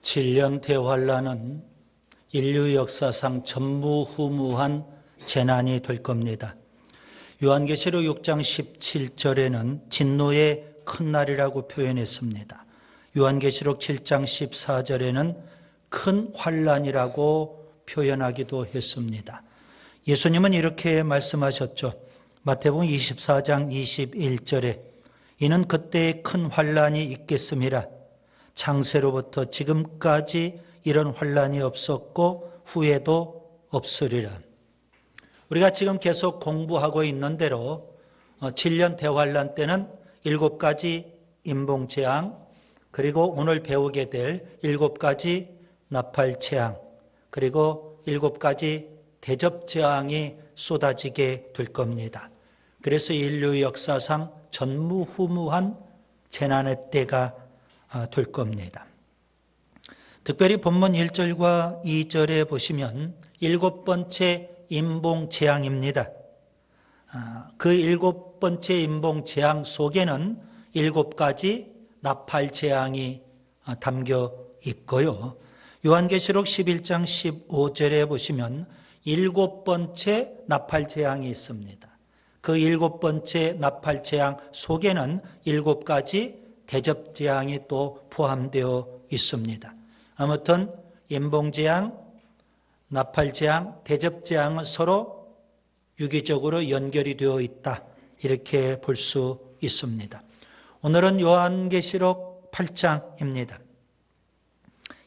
7년 대환란은 인류 역사상 전무후무한 재난이 될 겁니다. 요한계시록 6장 17절에는 진노의 큰 날이라고 표현했습니다. 요한계시록 7장 14절에는 큰 환란이라고 표현하기도 했습니다. 예수님은 이렇게 말씀하셨죠. 마태복음 24장 21절에 이는 그때에 큰 환란이 있겠음이라. 창세로부터 지금까지 이런 환란이 없었고 후에도 없으리라. 우리가 지금 계속 공부하고 있는 대로 7년 대환란 때는 7가지 인봉재앙, 그리고 오늘 배우게 될 7가지 나팔재앙, 그리고 7가지 대접재앙이 쏟아지게 될 겁니다. 그래서 인류 역사상 전무후무한 재난의 때가 될 겁니다. 특별히 본문 1절과 2절에 보시면 7번째 인봉재앙입니다. 그 7번째 인봉재앙 속에는 7가지 나팔재앙이 담겨 있고요. 요한계시록 11장 15절에 보시면 7번째 나팔재앙이 있습니다. 그 7번째 나팔재앙 속에는 7가지 대접재앙이 또 포함되어 있습니다. 아무튼 인봉재앙, 나팔재앙, 대접재앙은 서로 유기적으로 연결이 되어 있다, 이렇게 볼 수 있습니다. 오늘은 요한계시록 8장입니다.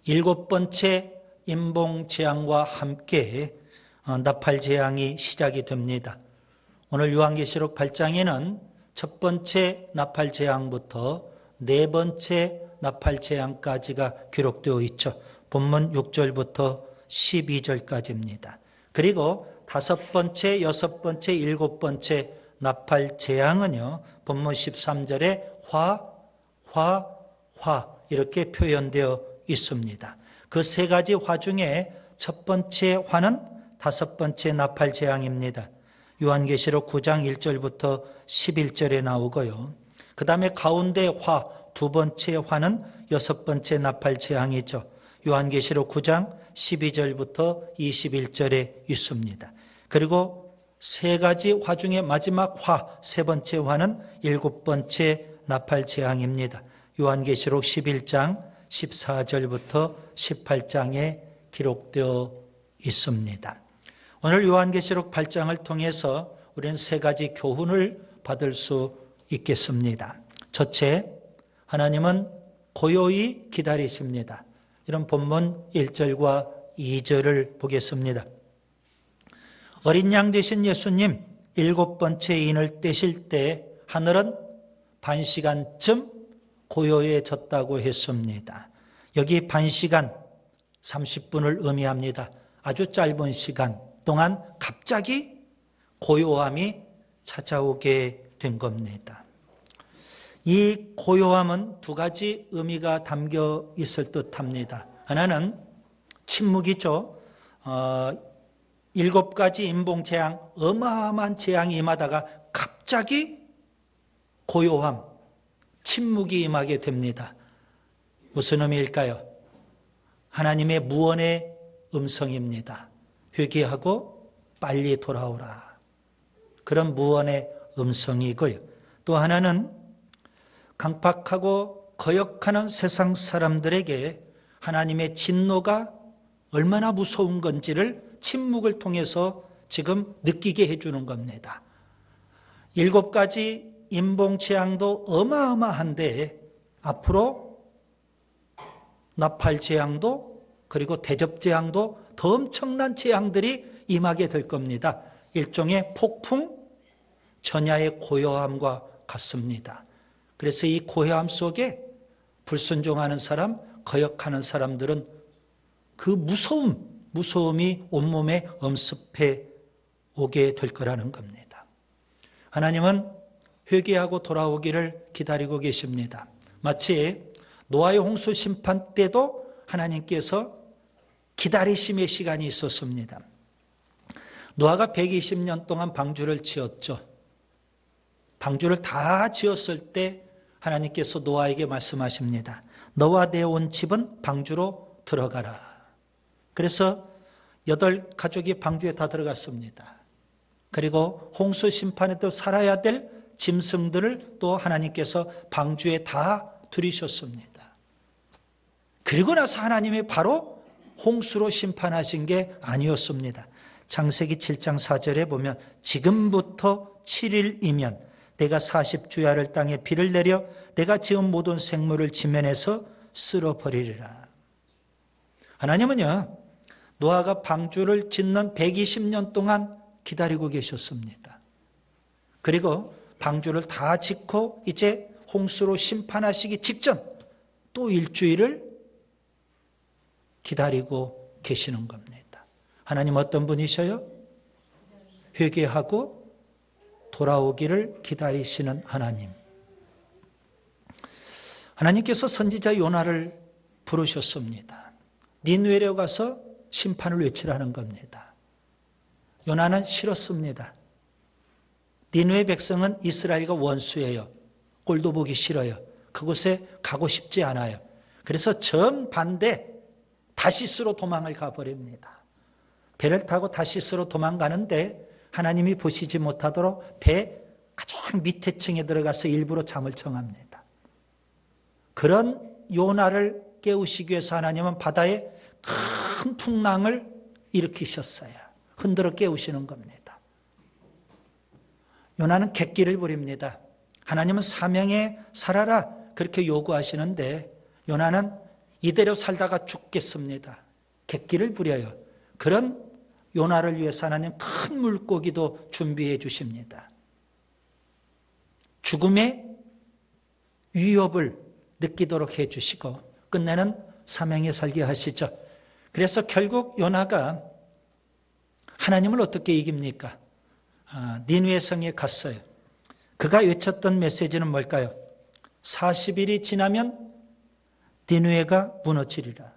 7번째 인봉재앙과 함께 나팔재앙이 시작이 됩니다. 오늘 요한계시록 8장에는 첫 번째 나팔재앙부터 4번째 나팔재앙까지가 기록되어 있죠. 본문 6절부터 12절까지입니다. 그리고 5번째, 6번째, 7번째 나팔재앙은요, 본문 13절에 화 이렇게 표현되어 있습니다. 그 3가지 화 중에 첫 번째 화는 5번째 나팔재앙입니다. 요한계시록 9장 1절부터 11절에 나오고요. 그 다음에 가운데 화, 2번째 화는 6번째 나팔재앙이죠. 요한계시록 9장 12절부터 21절에 있습니다. 그리고 3가지 화 중에 마지막 화, 3번째 화는 7번째 나팔재앙입니다. 요한계시록 11장 14절부터 18장에 기록되어 있습니다. 오늘 요한계시록 8장을 통해서 우리는 3가지 교훈을 받을 수 있겠습니다. 첫째, 하나님은 고요히 기다리십니다. 이런 본문 1절과 2절을 보겠습니다. 어린 양 되신 예수님 7번째 인을 떼실 때 하늘은 반시간쯤 고요해졌다고 했습니다. 여기 반시간 30분을 의미합니다. 아주 짧은 시간 동안 갑자기 고요함이 찾아오게 된 겁니다. 이 고요함은 2가지 의미가 담겨 있을 듯합니다. 하나는 침묵이죠. 7가지 인봉재앙, 어마어마한 재앙이 임하다가 갑자기 고요함, 침묵이 임하게 됩니다. 무슨 의미일까요? 하나님의 무언의 음성입니다. 회개하고 빨리 돌아오라. 그런 무언의 음성이고요. 또 하나는 강팍하고 거역하는 세상 사람들에게 하나님의 진노가 얼마나 무서운 건지를 침묵을 통해서 지금 느끼게 해주는 겁니다. 7가지 인봉재앙도 어마어마한데 앞으로 나팔재앙도 그리고 대접재앙도 더 엄청난 재앙들이 임하게 될 겁니다. 일종의 폭풍 전야의 고요함과 같습니다. 그래서 이 고요함 속에 불순종하는 사람, 거역하는 사람들은 그 무서움이 온몸에 엄습해 오게 될 거라는 겁니다. 하나님은 회개하고 돌아오기를 기다리고 계십니다. 마치 노아의 홍수 심판 때도 하나님께서 기다리심의 시간이 있었습니다. 노아가 120년 동안 방주를 지었죠. 방주를 다 지었을 때 하나님께서 노아에게 말씀하십니다. 너와 내 온 집은 방주로 들어가라. 그래서 8가족이 방주에 다 들어갔습니다. 그리고 홍수 심판에 또 살아야 될 짐승들을 또 하나님께서 방주에 다 들이셨습니다. 그리고 나서 하나님이 바로 홍수로 심판하신 게 아니었습니다. 창세기 7장 4절에 보면 지금부터 7일이면 내가 40주야를 땅에 비를 내려 내가 지은 모든 생물을 지면에서 쓸어버리리라. 하나님은요, 노아가 방주를 짓는 120년 동안 기다리고 계셨습니다. 그리고 방주를 다 짓고 이제 홍수로 심판하시기 직전 또 일주일을 기다리고 계시는 겁니다. 하나님 어떤 분이셔요? 회개하고 돌아오기를 기다리시는 하나님. 하나님께서 선지자 요나를 부르셨습니다. 니느웨로 가서 심판을 외치라는 겁니다. 요나는 싫었습니다. 니느웨 백성은 이스라엘과 원수예요. 꼴도 보기 싫어요. 그곳에 가고 싶지 않아요. 그래서 정반대 다시스로 도망을 가버립니다. 배를 타고 다시스로 도망가는데 하나님이 보시지 못하도록 배 가장 밑에 층에 들어가서 일부러 잠을 청합니다. 그런 요나를 깨우시기 위해서 하나님은 바다에 큰 풍랑을 일으키셨어요. 흔들어 깨우시는 겁니다. 요나는 객기를 부립니다. 하나님은 사명에 살아라 그렇게 요구하시는데 요나는 이대로 살다가 죽겠습니다. 객기를 부려요. 그런 요나를 위해서 하나님 큰 물고기도 준비해 주십니다. 죽음의 위협을 느끼도록 해 주시고 끝내는 사명에 살게 하시죠. 그래서 결국 요나가 하나님을 어떻게 이깁니까? 니느웨 성에 갔어요. 그가 외쳤던 메시지는 뭘까요? 40일이 지나면 니느웨가 무너지리라.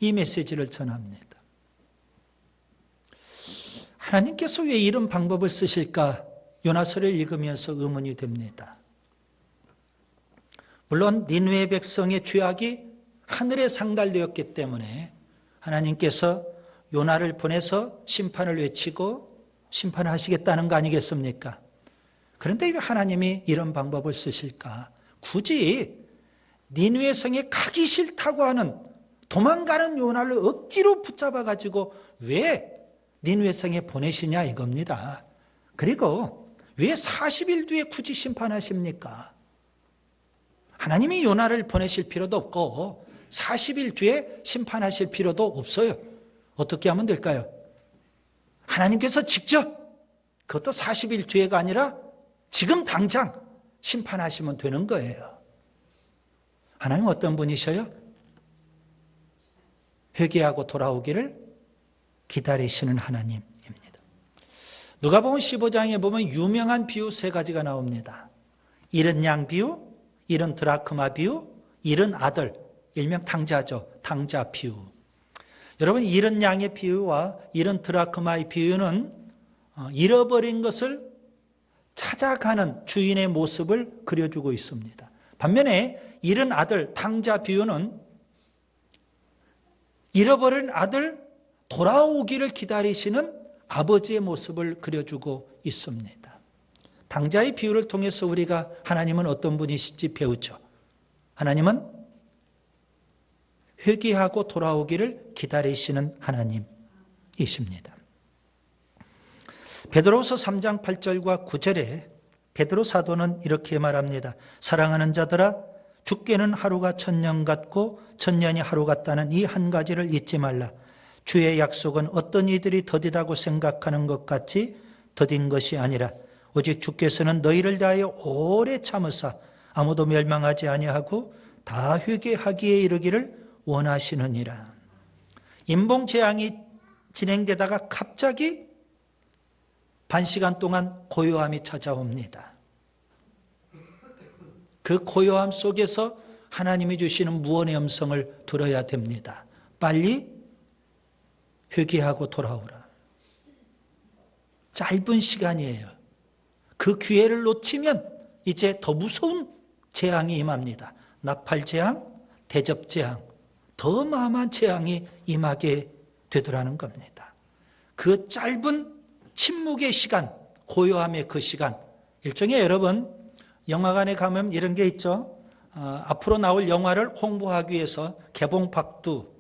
이 메시지를 전합니다. 하나님께서 왜 이런 방법을 쓰실까? 요나서를 읽으면서 의문이 됩니다. 물론 니느웨 백성의 죄악이 하늘에 상달되었기 때문에 하나님께서 요나를 보내서 심판을 외치고 심판을 하시겠다는 거 아니겠습니까? 그런데 왜 하나님이 이런 방법을 쓰실까? 굳이 니느웨 성에 가기 싫다고 하는 도망가는 요나를 억지로 붙잡아가지고 왜 니느웨 성에 보내시냐 이겁니다. 그리고 왜 40일 뒤에 굳이 심판하십니까? 하나님이 요나를 보내실 필요도 없고 40일 뒤에 심판하실 필요도 없어요. 어떻게 하면 될까요? 하나님께서 직접 그것도 40일 뒤에가 아니라 지금 당장 심판하시면 되는 거예요. 하나님 어떤 분이셔요? 회개하고 돌아오기를 기다리시는 하나님입니다. 누가복음 15장에 보면 유명한 비유 3가지가 나옵니다. 잃은 양 비유, 잃은 드라크마 비유, 잃은 아들, 일명 탕자죠. 탕자 비유. 여러분, 잃은 양의 비유와 잃은 드라크마의 비유는 잃어버린 것을 찾아가는 주인의 모습을 그려주고 있습니다. 반면에 잃은 아들, 탕자 비유는 잃어버린 아들 돌아오기를 기다리시는 아버지의 모습을 그려주고 있습니다. 탕자의 비유를 통해서 우리가 하나님은 어떤 분이신지 배우죠. 하나님은 회개하고 돌아오기를 기다리시는 하나님이십니다. 베드로후서 3장 8절과 9절에 베드로 사도는 이렇게 말합니다. 사랑하는 자들아, 죽게는 하루가 천년 같고 천년이 하루 같다는 이 한 가지를 잊지 말라. 주의 약속은 어떤 이들이 더디다고 생각하는 것 같이 더딘 것이 아니라 오직 주께서는 너희를 다하여 오래 참으사 아무도 멸망하지 아니하고 다 회개하기에 이르기를 원하시느니라. 인봉재앙이 진행되다가 갑자기 반시간 동안 고요함이 찾아옵니다. 그 고요함 속에서 하나님이 주시는 무언의 음성을 들어야 됩니다. 빨리 회개하고 돌아오라. 짧은 시간이에요. 그 기회를 놓치면 이제 더 무서운 재앙이 임합니다. 나팔 재앙, 대접재앙, 더 마음한 재앙이 임하게 되더라는 겁니다. 그 짧은 침묵의 시간, 고요함의 그 시간, 일종의 여러분 영화관에 가면 이런 게 있죠. 앞으로 나올 영화를 홍보하기 위해서 개봉 박두,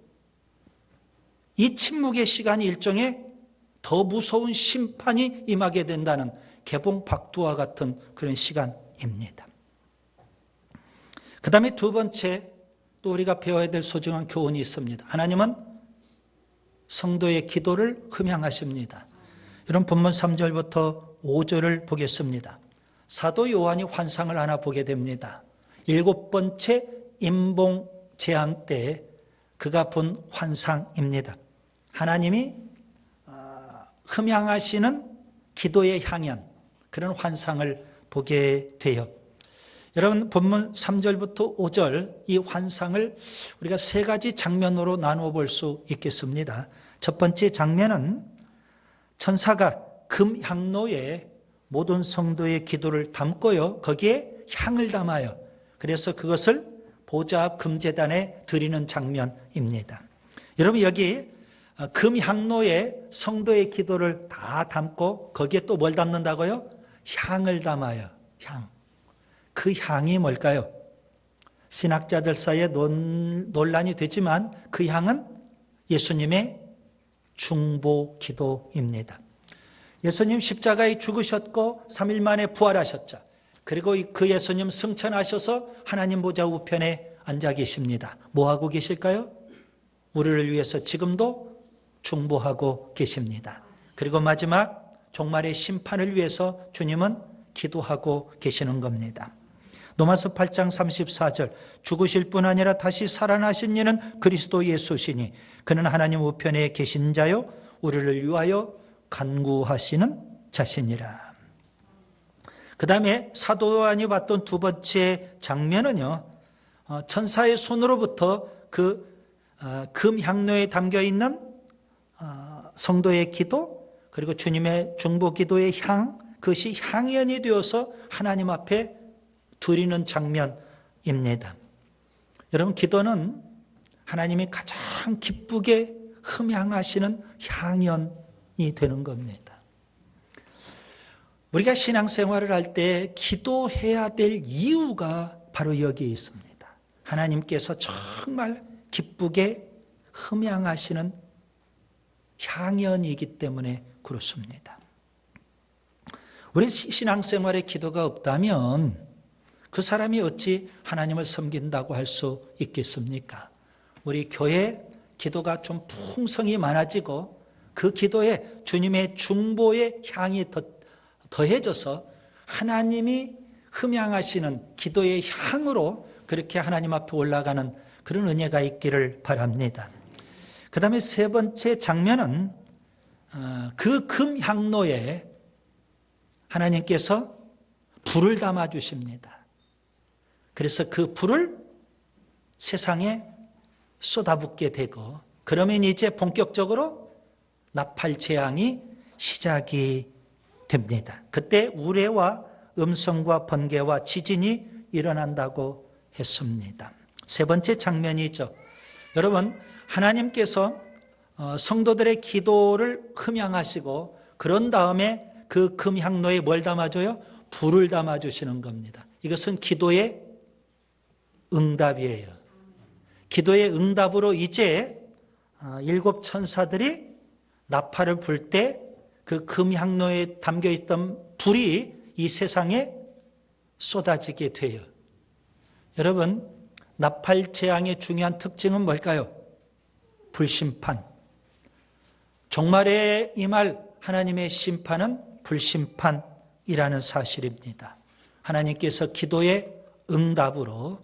이 침묵의 시간이 일종의 더 무서운 심판이 임하게 된다는 개봉 박두와 같은 그런 시간입니다. 그 다음에 두 번째 또 우리가 배워야 될 소중한 교훈이 있습니다. 하나님은 성도의 기도를 흠양하십니다. 이런 본문 3절부터 5절을 보겠습니다. 사도 요한이 환상을 하나 보게 됩니다. 7번째 임봉 재앙 때 그가 본 환상입니다. 하나님이 흠양하시는 기도의 향연, 그런 환상을 보게 돼요. 여러분 본문 3절부터 5절 이 환상을 우리가 세 가지 장면으로 나누어 볼 수 있겠습니다. 첫 번째 장면은 천사가 금향로에 모든 성도의 기도를 담고요, 거기에 향을 담아요. 그래서 그것을 보좌 금제단에 드리는 장면입니다. 여러분 여기 금향로에 성도의 기도를 다 담고 거기에 또 뭘 담는다고요? 향을 담아요. 향. 그 향이 뭘까요? 신학자들 사이에 논란이 되지만 그 향은 예수님의 중보 기도입니다. 예수님 십자가에 죽으셨고 3일 만에 부활하셨죠. 그리고 그 예수님 승천하셔서 하나님 보좌 우편에 앉아 계십니다. 뭐 하고 계실까요? 우리를 위해서 지금도 중보하고 계십니다. 그리고 마지막 종말의 심판을 위해서 주님은 기도하고 계시는 겁니다. 로마서 8장 34절, 죽으실 뿐 아니라 다시 살아나신 이는 그리스도 예수시니 그는 하나님 우편에 계신 자요 우리를 위하여 간구하시는 자신이라. 그 다음에 사도 요한이 봤던 두 번째 장면은요, 천사의 손으로부터 그 금향로에 담겨있는 성도의 기도, 그리고 주님의 중보 기도의 향, 그것이 향연이 되어서 하나님 앞에 드리는 장면입니다. 여러분 기도는 하나님이 가장 기쁘게 흠양하시는 향연이 되는 겁니다. 우리가 신앙생활을 할 때 기도해야 될 이유가 바로 여기에 있습니다. 하나님께서 정말 기쁘게 흠양하시는 향연이기 때문에 그렇습니다. 우리 신앙생활에 기도가 없다면 그 사람이 어찌 하나님을 섬긴다고 할 수 있겠습니까? 우리 교회 기도가 좀 풍성이 많아지고 그 기도에 주님의 중보의 향이 더해져서 하나님이 흠양하시는 기도의 향으로 그렇게 하나님 앞에 올라가는 그런 은혜가 있기를 바랍니다. 그 다음에 세 번째 장면은 그 금향로에 하나님께서 불을 담아주십니다. 그래서 그 불을 세상에 쏟아붓게 되고 그러면 이제 본격적으로 나팔 재앙이 시작이 됩니다. 그때 우레와 음성과 번개와 지진이 일어난다고 했습니다. 세 번째 장면이죠. 여러분 하나님께서 성도들의 기도를 흠양하시고 그런 다음에 그 금향로에 뭘 담아줘요? 불을 담아주시는 겁니다. 이것은 기도의 응답이에요. 기도의 응답으로 이제 7 천사들이 나팔을 불 때 그 금향로에 담겨있던 불이 이 세상에 쏟아지게 돼요. 여러분 나팔 재앙의 중요한 특징은 뭘까요? 불심판. 종말에 임할 하나님의 심판은 불심판이라는 사실입니다. 하나님께서 기도의 응답으로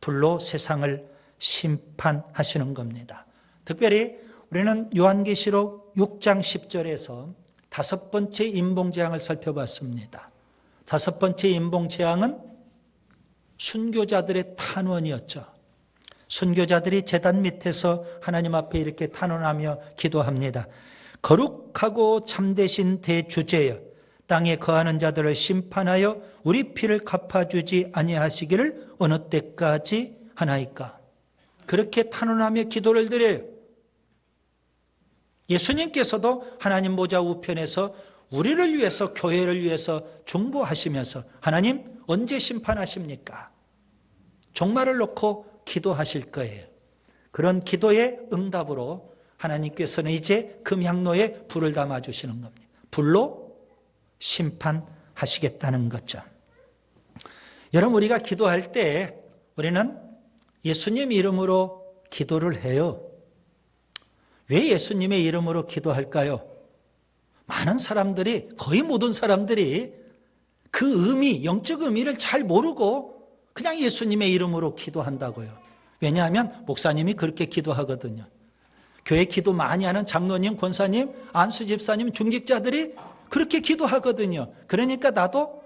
불로 세상을 심판하시는 겁니다. 특별히 우리는 요한계시록 6장 10절에서 5번째 임봉재앙을 살펴봤습니다. 5번째 임봉재앙은 순교자들의 탄원이었죠. 순교자들이 제단 밑에서 하나님 앞에 이렇게 탄원하며 기도합니다. 거룩하고 참되신 대주제여, 땅에 거하는 자들을 심판하여 우리 피를 갚아주지 아니하시기를 어느 때까지 하나이까. 그렇게 탄원하며 기도를 드려요. 예수님께서도 하나님 보좌 우편에서 우리를 위해서, 교회를 위해서 중보하시면서 하나님 언제 심판하십니까? 종말을 놓고 기도하실 거예요. 그런 기도의 응답으로 하나님께서는 이제 금향로에 불을 담아주시는 겁니다. 불로 심판하시겠다는 거죠. 여러분, 우리가 기도할 때 우리는 예수님 이름으로 기도를 해요. 왜 예수님의 이름으로 기도할까요? 많은 사람들이, 거의 모든 사람들이 그 의미, 영적 의미를 잘 모르고 그냥 예수님의 이름으로 기도한다고요. 왜냐하면 목사님이 그렇게 기도하거든요. 교회 기도 많이 하는 장로님, 권사님, 안수 집사님, 중직자들이 그렇게 기도하거든요. 그러니까 나도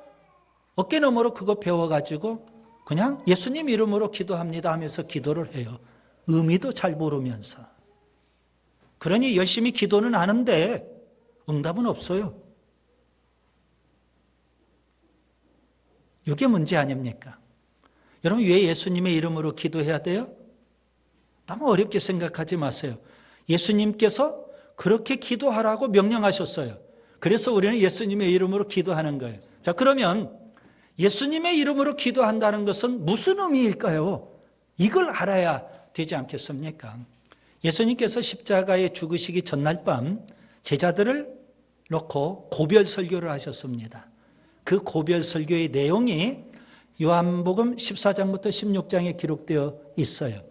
어깨너머로 그거 배워가지고 그냥 예수님 이름으로 기도합니다 하면서 기도를 해요. 의미도 잘 모르면서. 그러니 열심히 기도는 하는데 응답은 없어요. 이게 문제 아닙니까? 여러분, 왜 예수님의 이름으로 기도해야 돼요? 너무 어렵게 생각하지 마세요. 예수님께서 그렇게 기도하라고 명령하셨어요. 그래서 우리는 예수님의 이름으로 기도하는 거예요. 자, 그러면 예수님의 이름으로 기도한다는 것은 무슨 의미일까요? 이걸 알아야 되지 않겠습니까? 예수님께서 십자가에 죽으시기 전날 밤 제자들을 놓고 고별 설교를 하셨습니다. 그 고별 설교의 내용이 요한복음 14장부터 16장에 기록되어 있어요.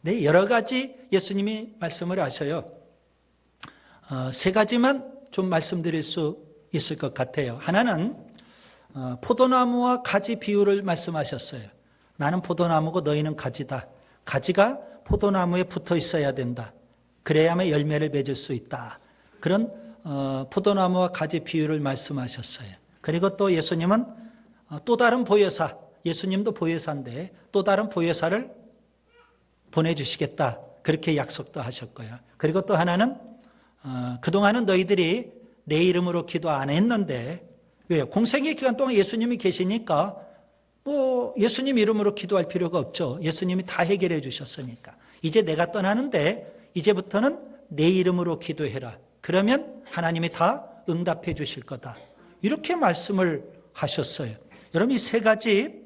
네, 여러 가지 예수님이 말씀을 하셔요. 세 가지만 좀 말씀드릴 수 있을 것 같아요. 하나는 포도나무와 가지 비유를 말씀하셨어요. 나는 포도나무고 너희는 가지다. 가지가 포도나무에 붙어 있어야 된다. 그래야만 열매를 맺을 수 있다. 그런 포도나무와 가지 비유를 말씀하셨어요. 그리고 또 예수님은 또 다른 보혜사, 예수님도 보혜사인데 또 다른 보혜사를 보내주시겠다. 그렇게 약속도 하셨고요. 그리고 또 하나는 그동안은 너희들이 내 이름으로 기도 안 했는데, 왜요? 공생의 기간 동안 예수님이 계시니까 뭐 예수님 이름으로 기도할 필요가 없죠. 예수님이 다 해결해 주셨으니까. 이제 내가 떠나는데 이제부터는 내 이름으로 기도해라. 그러면 하나님이 다 응답해 주실 거다. 이렇게 말씀을 하셨어요. 여러분, 이 세 가지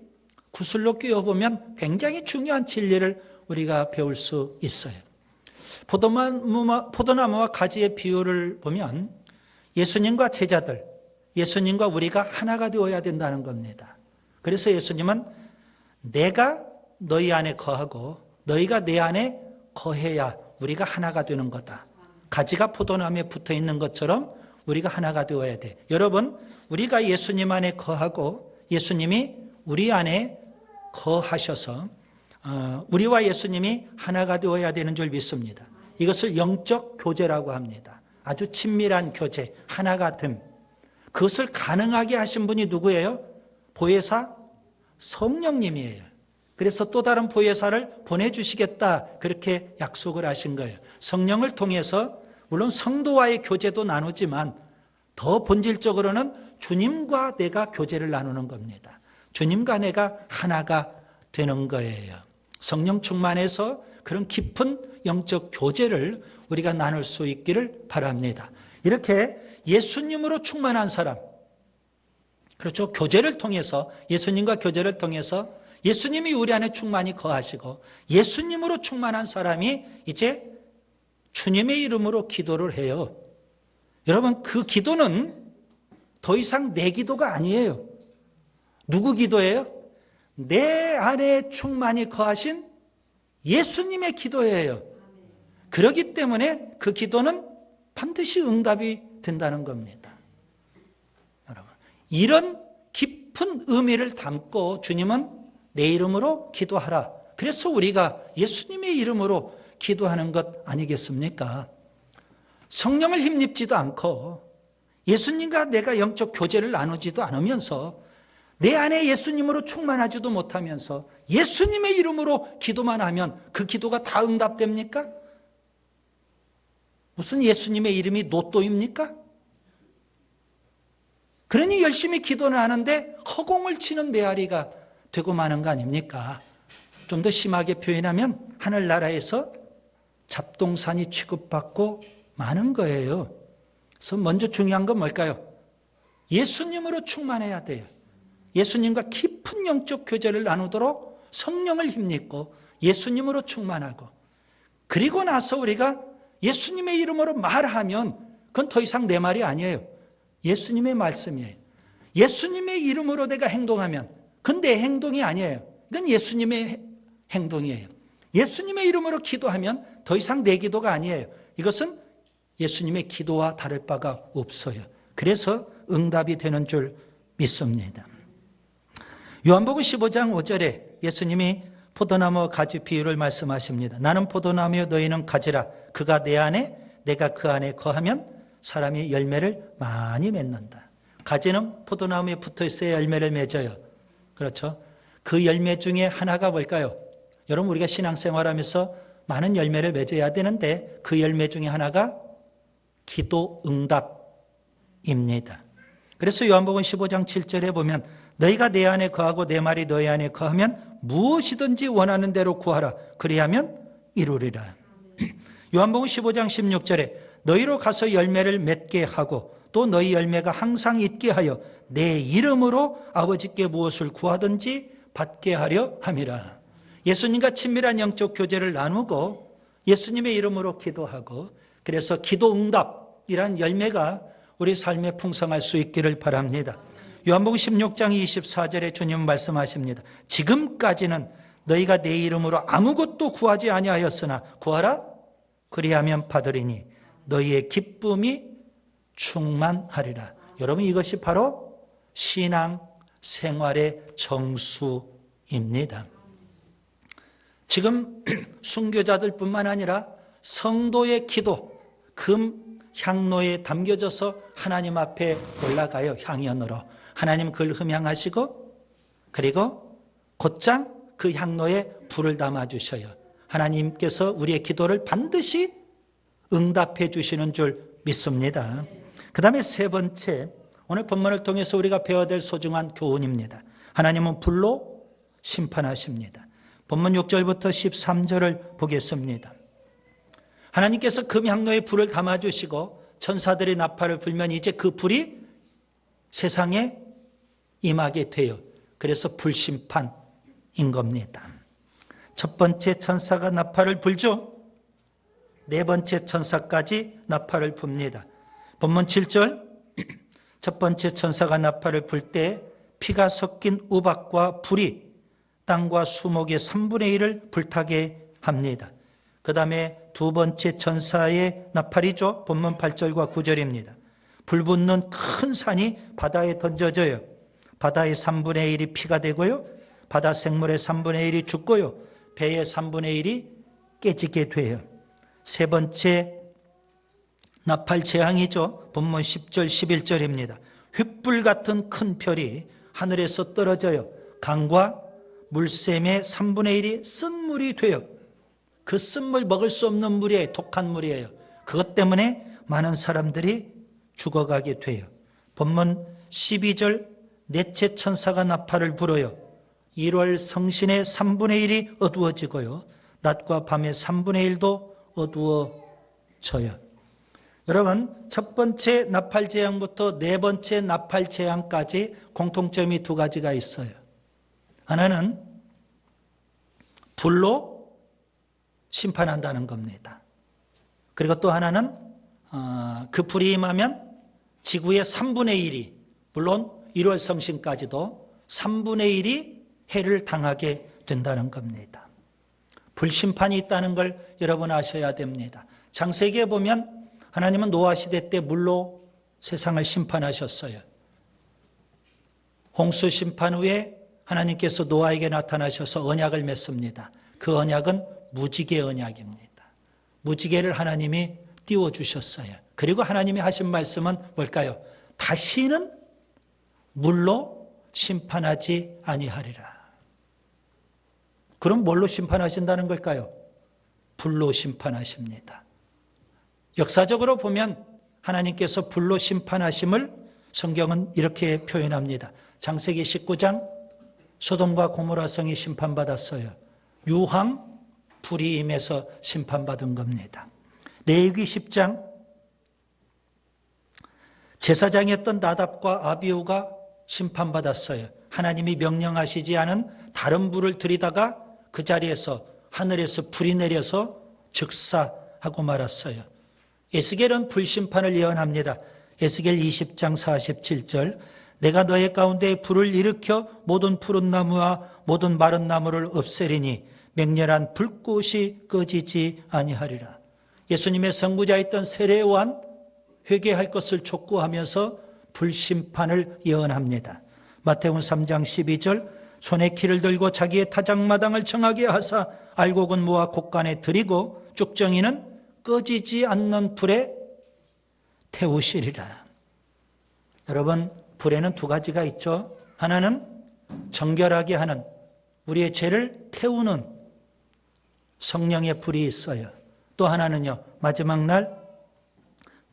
구슬로 끼워보면 굉장히 중요한 진리를 우리가 배울 수 있어요. 포도나무와 가지의 비유를 보면 예수님과 제자들, 예수님과 우리가 하나가 되어야 된다는 겁니다. 그래서 예수님은 내가 너희 안에 거하고 너희가 내 안에 거해야 우리가 하나가 되는 거다. 가지가 포도나무에 붙어 있는 것처럼 우리가 하나가 되어야 돼. 여러분, 우리가 예수님 안에 거하고 예수님이 우리 안에 거하셔서 우리와 예수님이 하나가 되어야 되는 줄 믿습니다. 이것을 영적 교제라고 합니다. 아주 친밀한 교제, 하나가 됨. 그것을 가능하게 하신 분이 누구예요? 보혜사? 성령님이에요. 그래서 또 다른 보혜사를 보내주시겠다, 그렇게 약속을 하신 거예요. 성령을 통해서 물론 성도와의 교제도 나누지만 더 본질적으로는 주님과 내가 교제를 나누는 겁니다. 주님과 내가 하나가 되는 거예요. 성령 충만해서 그런 깊은 영적 교제를 우리가 나눌 수 있기를 바랍니다. 이렇게 예수님으로 충만한 사람, 그렇죠? 교제를 통해서, 예수님과 교제를 통해서 예수님이 우리 안에 충만히 거하시고 예수님으로 충만한 사람이 이제 주님의 이름으로 기도를 해요. 여러분, 그 기도는 더 이상 내 기도가 아니에요. 누구 기도예요? 내 안에 충만히 거하신 예수님의 기도예요. 그렇기 때문에 그 기도는 반드시 응답이 된다는 겁니다. 여러분, 이런 깊은 의미를 담고 주님은 내 이름으로 기도하라. 그래서 우리가 예수님의 이름으로 기도하는 것 아니겠습니까? 성령을 힘입지도 않고 예수님과 내가 영적 교제를 나누지도 않으면서 내 안에 예수님으로 충만하지도 못하면서 예수님의 이름으로 기도만 하면 그 기도가 다 응답됩니까? 무슨 예수님의 이름이 노또입니까? 그러니 열심히 기도는 하는데 허공을 치는 메아리가 되고 마는 거 아닙니까? 좀 더 심하게 표현하면 하늘나라에서 잡동산이 취급받고 많은 거예요. 그래서 먼저 중요한 건 뭘까요? 예수님으로 충만해야 돼요. 예수님과 깊은 영적 교제를 나누도록 성령을 힘입고 예수님으로 충만하고, 그리고 나서 우리가 예수님의 이름으로 말하면 그건 더 이상 내 말이 아니에요. 예수님의 말씀이에요. 예수님의 이름으로 내가 행동하면 그건 내 행동이 아니에요. 이건 예수님의 행동이에요. 예수님의 이름으로 기도하면 더 이상 내 기도가 아니에요. 이것은 예수님의 기도와 다를 바가 없어요. 그래서 응답이 되는 줄 믿습니다. 요한복음 15장 5절에 예수님이 포도나무 가지 비유를 말씀하십니다. 나는 포도나무여 너희는 가지라. 그가 내 안에 내가 그 안에 거하면 사람이 열매를 많이 맺는다. 가지는 포도나무에 붙어 있어야 열매를 맺어요. 그렇죠? 그 열매 중에 하나가 뭘까요? 여러분, 우리가 신앙생활하면서 많은 열매를 맺어야 되는데 그 열매 중에 하나가 기도 응답입니다. 그래서 요한복음 15장 7절에 보면 너희가 내 안에 거하고 내 말이 너희 안에 거하면 무엇이든지 원하는 대로 구하라. 그리하면 이루리라. 요한복음 15장 16절에 너희로 가서 열매를 맺게 하고 또 너희 열매가 항상 있게 하여 내 이름으로 아버지께 무엇을 구하든지 받게 하려 함이라. 예수님과 친밀한 영적 교제를 나누고 예수님의 이름으로 기도하고, 그래서 기도 응답이란 열매가 우리 삶에 풍성할 수 있기를 바랍니다. 요한복음 16장 24절에 주님 말씀하십니다. 지금까지는 너희가 내 이름으로 아무것도 구하지 아니하였으나 구하라 그리하면 받으리니 너희의 기쁨이 충만하리라. 여러분, 이것이 바로 신앙 생활의 정수입니다. 지금 순교자들뿐만 아니라 성도의 기도, 금 향로에 담겨져서 하나님 앞에 올라가요. 향연으로 하나님 그걸 흠향하시고, 그리고 곧장 그 향로에 불을 담아주셔요. 하나님께서 우리의 기도를 반드시 응답해 주시는 줄 믿습니다. 그 다음에 세 번째, 오늘 본문을 통해서 우리가 배워야 될 소중한 교훈입니다. 하나님은 불로 심판하십니다. 본문 6절부터 13절을 보겠습니다. 하나님께서 금향로에 불을 담아주시고 천사들의 나팔을 불면 이제 그 불이 세상에 임하게 돼요. 그래서 불심판인 겁니다. 첫 번째 천사가 나팔을 불죠. 네 번째 천사까지 나팔을 붑니다. 본문 7절, 첫 번째 천사가 나팔을 불 때 피가 섞인 우박과 불이 땅과 수목의 3분의 1을 불타게 합니다. 그 다음에 두 번째 천사의 나팔이죠. 본문 8절과 9절입니다. 불 붙는 큰 산이 바다에 던져져요. 바다의 3분의 1이 피가 되고요. 바다 생물의 3분의 1이 죽고요. 배의 3분의 1이 깨지게 돼요. 세 번째 나팔 재앙이죠. 본문 10절 11절입니다. 횃불 같은 큰 별이 하늘에서 떨어져요. 강과 물샘의 3분의 1이 쓴물이 돼요. 그 쓴물 먹을 수 없는 물이에요. 독한 물이에요. 그것 때문에 많은 사람들이 죽어가게 돼요. 본문 12절 넷째 천사가 나팔을 불어요. 1월 성신의 3분의 1이 어두워지고요. 낮과 밤의 3분의 1도 어두워져요. 여러분, 첫 번째 나팔 재앙부터 네 번째 나팔 재앙까지 공통점이 두 가지가 있어요. 하나는 불로 심판한다는 겁니다. 그리고 또 하나는 그 불이 임하면 지구의 3분의 1이, 물론 1월 성신까지도 3분의 1이 해를 당하게 된다는 겁니다. 불심판이 있다는 걸 여러분 아셔야 됩니다. 창세기에 보면 하나님은 노아 시대 때 물로 세상을 심판하셨어요. 홍수 심판 후에 하나님께서 노아에게 나타나셔서 언약을 맺습니다. 그 언약은 무지개 언약입니다. 무지개를 하나님이 띄워주셨어요. 그리고 하나님이 하신 말씀은 뭘까요? 다시는 물로 심판하지 아니하리라. 그럼 뭘로 심판하신다는 걸까요? 불로 심판하십니다. 역사적으로 보면 하나님께서 불로 심판하심을 성경은 이렇게 표현합니다. 창세기 19장 소돔과 고모라 성이 심판받았어요. 유황 불이 임해서 심판받은 겁니다. 레위기 10장 제사장이었던 나답과 아비후가 심판받았어요. 하나님이 명령하시지 않은 다른 불을 들이다가 그 자리에서 하늘에서 불이 내려서 즉사하고 말았어요. 에스겔은 불심판을 예언합니다. 에스겔 20장 47절 내가 너의 가운데 불을 일으켜 모든 푸른 나무와 모든 마른 나무를 없애리니 맹렬한 불꽃이 꺼지지 아니하리라. 예수님의 선구자였던 세례 요한 회개할 것을 촉구하면서 불심판을 예언합니다. 마태복음 3장 12절 손에 키를 들고 자기의 타작마당을 정하게 하사 알곡은 모아 곳간에 들이고 쭉정이는 꺼지지 않는 불에 태우시리라. 여러분, 불에는 두 가지가 있죠. 하나는 정결하게 하는, 우리의 죄를 태우는 성령의 불이 있어요. 또 하나는요, 마지막 날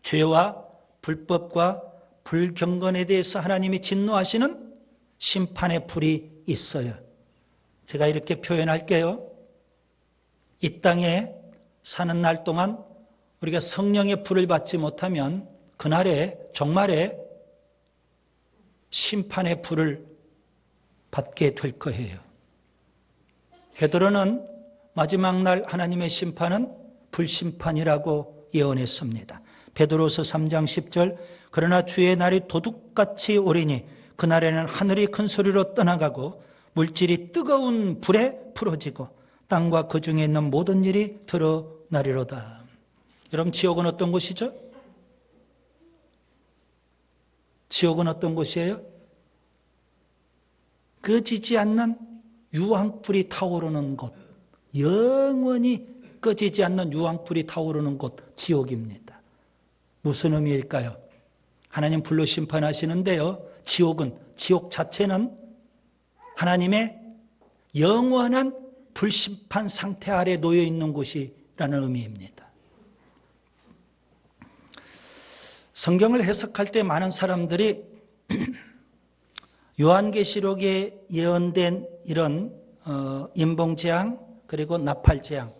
죄와 불법과 불경건에 대해서 하나님이 진노하시는 심판의 불이 있어요. 제가 이렇게 표현할게요. 이 땅에 사는 날 동안 우리가 성령의 불을 받지 못하면 그날에 정말에 심판의 불을 받게 될 거예요. 베드로는 마지막 날 하나님의 심판은 불심판이라고 예언했습니다. 베드로서 3장 10절 그러나 주의 날이 도둑같이 오리니 그날에는 하늘이 큰 소리로 떠나가고 물질이 뜨거운 불에 풀어지고 땅과 그 중에 있는 모든 일이 드러나리로다. 여러분, 지옥은 어떤 곳이죠? 지옥은 어떤 곳이에요? 꺼지지 않는 유황불이 타오르는 곳, 영원히 꺼지지 않는 유황불이 타오르는 곳, 지옥입니다. 무슨 의미일까요? 하나님 불로 심판하시는데요, 지옥 자체는 하나님의 영원한 불심판 상태 아래 놓여 있는 곳이라는 의미입니다. 성경을 해석할 때 많은 사람들이 요한계시록에 예언된 이런 인봉재앙 그리고 나팔재앙,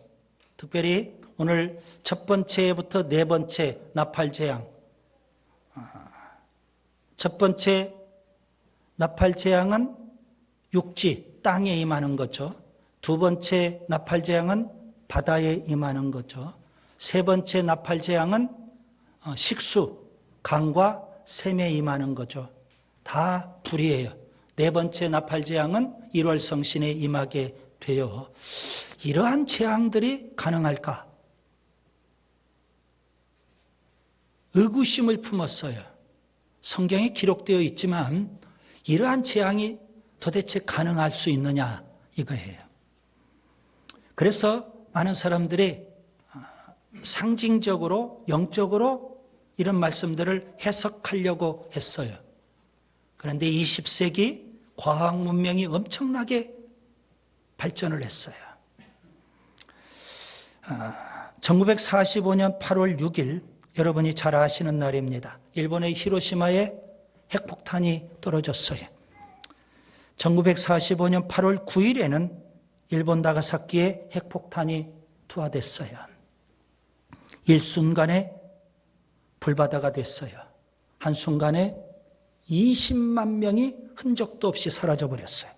특별히 오늘 첫 번째부터 네 번째 나팔재앙, 첫 번째 나팔재앙은 육지, 땅에 임하는 거죠. 두 번째 나팔재앙은 바다에 임하는 거죠. 세 번째 나팔재앙은 식수, 강과 샘에 임하는 거죠. 다 불이에요. 네 번째 나팔재앙은 1월 성신에 임하게 돼요. 이러한 재앙들이 가능할까? 의구심을 품었어요. 성경에 기록되어 있지만 이러한 재앙이 도대체 가능할 수 있느냐 이거예요. 그래서 많은 사람들이 상징적으로 영적으로 이런 말씀들을 해석하려고 했어요. 그런데 20세기 과학 문명이 엄청나게 발전을 했어요. 1945년 8월 6일 여러분이 잘 아시는 날입니다. 일본의 히로시마에 핵폭탄이 떨어졌어요. 1945년 8월 9일에는 일본 나가사키에 핵폭탄이 투하됐어요. 일순간에 불바다가 됐어요. 한순간에 20만 명이 흔적도 없이 사라져버렸어요.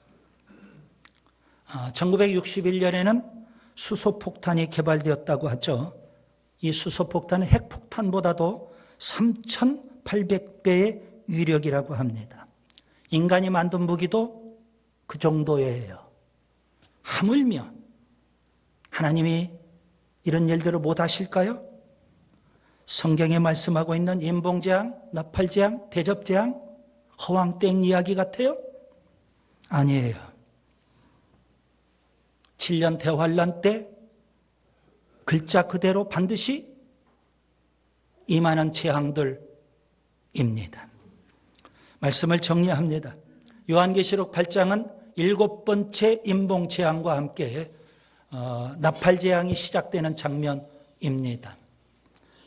1961년에는 수소폭탄이 개발되었다고 하죠. 이 수소폭탄은 핵폭탄보다도 3,800배의 위력이라고 합니다. 인간이 만든 무기도 그 정도예요. 하물며 하나님이 이런 일들을 못 하실까요? 성경에 말씀하고 있는 인봉재앙, 나팔재앙, 대접재앙, 허황땡 이야기 같아요? 아니에요. 7년 대환란 때 글자 그대로 반드시 임하는 재앙들입니다. 말씀을 정리합니다. 요한계시록 8장은 7번째 인봉재앙과 함께 나팔재앙이 시작되는 장면입니다.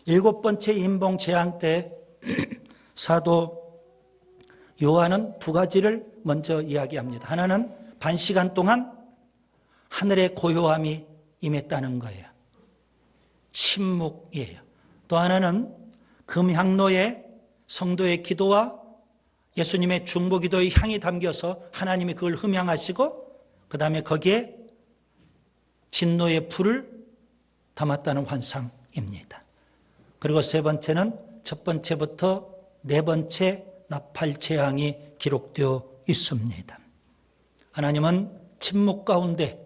7번째 인봉재앙 때 사도 요한은 두 가지를 먼저 이야기합니다. 하나는 반 시간 동안 하늘의 고요함이 임했다는 거예요. 침묵이에요. 또 하나는 금향로에 성도의 기도와 예수님의 중보기도의 향이 담겨서 하나님이 그걸 흠향하시고 그 다음에 거기에 진노의 불을 담았다는 환상입니다. 그리고 세 번째는 첫 번째부터 네 번째 나팔 재앙이 기록되어 있습니다. 하나님은 침묵 가운데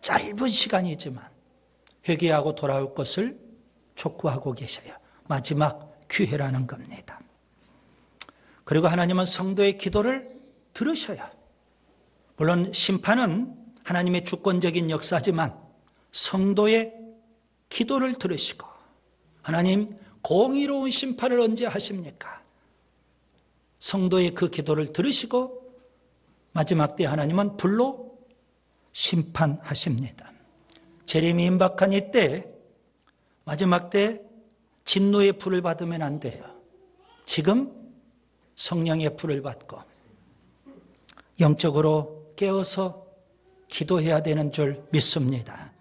짧은 시간이지만 회개하고 돌아올 것을 촉구하고 계셔요. 마지막 기회라는 겁니다. 그리고 하나님은 성도의 기도를 들으셔야, 물론 심판은 하나님의 주권적인 역사지만 성도의 기도를 들으시고, 하나님 공의로운 심판을 언제 하십니까? 성도의 그 기도를 들으시고 마지막 때 하나님은 불로 심판하십니다. 재림이 임박한 이때 마지막 때 진노의 불을 받으면 안 돼요. 지금 성령의 불을 받고 영적으로 깨어서 기도해야 되는 줄 믿습니다.